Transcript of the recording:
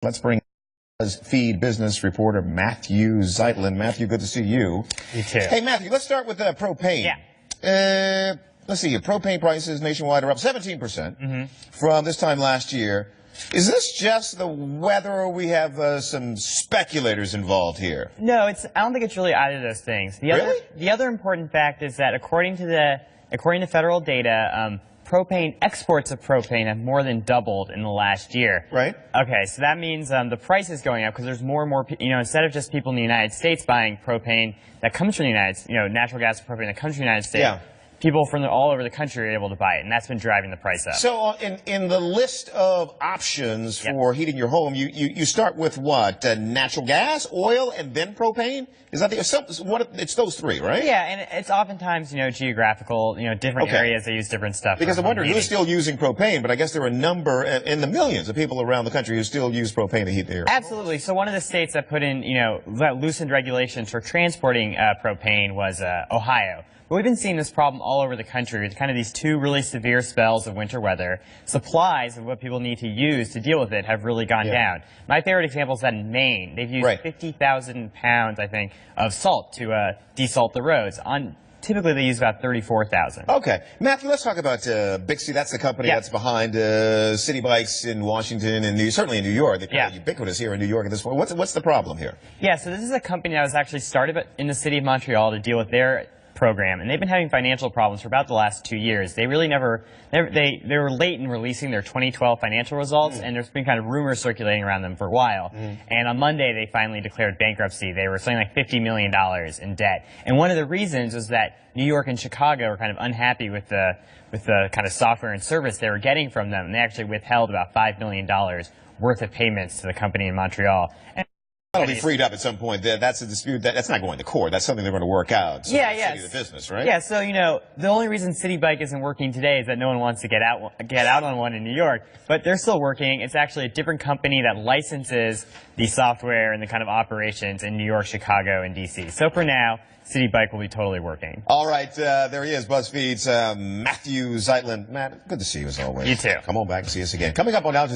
Let's bring BuzzFeed business reporter Matthew Zeitlin. Matthew, good to see you. You too. Hey, Matthew, let's start with propane. Yeah. Let's see, propane prices nationwide are up 17% from this time last year. Is this just the weather, or we have some speculators involved here? No, I don't think it's really either of those things. The other important fact is that according to federal data, exports of propane have more than doubled in the last year. Right. Okay, so that means the price is going up because there's more and more, instead of just people in the United States buying propane that comes from the natural gas and propane that comes from the United States. Yeah. People from all over the country are able to buy it, and that's been driving the price up. So in the list of options for heating your home, you start with what? Natural gas, oil, and then propane? Is that it's those three, right? Yeah, and it's oftentimes, geographical, different areas, they use different stuff. Because I'm wondering who's still using propane, but I guess there are a number in the millions of people around the country who still use propane to heat their homes. Absolutely. So one of the states that put in, that loosened regulations for transporting propane was Ohio. But we've been seeing this problem all over the country with kind of these two really severe spells of winter weather. Supplies of what people need to use to deal with it have really gone down. My favorite example is that in Maine, they've used 50,000 pounds, I think, of salt to desalt the roads. Typically, they use about 34,000. Okay. Matthew, let's talk about Bixby. That's the company that's behind city bikes in Washington and certainly in New York. They're kind of ubiquitous here in New York at this point. What's the problem here? Yeah, so this is a company that was actually started in the city of Montreal to deal with their program, and they've been having financial problems for about the last 2 years. They really they were late in releasing their 2012 financial results, and there's been kind of rumors circulating around them for a while. And on Monday, they finally declared bankruptcy. They were something like $50 million in debt. And one of the reasons was that New York and Chicago were kind of unhappy with the kind of software and service they were getting from them, and they actually withheld about $5 million worth of payments to the company in Montreal. That'll be freed up at some point. That's a dispute. That's not going to court. That's something they're going to work out. So the business, right? Yeah. So the only reason City Bike isn't working today is that no one wants to get out on one in New York. But they're still working. It's actually a different company that licenses the software and the kind of operations in New York, Chicago, and D.C. So for now, City Bike will be totally working. All right. There he is, BuzzFeed's Matthew Zeitlin. Matt, good to see you as always. You too. Come on back and see us again. Coming up on Jazeera.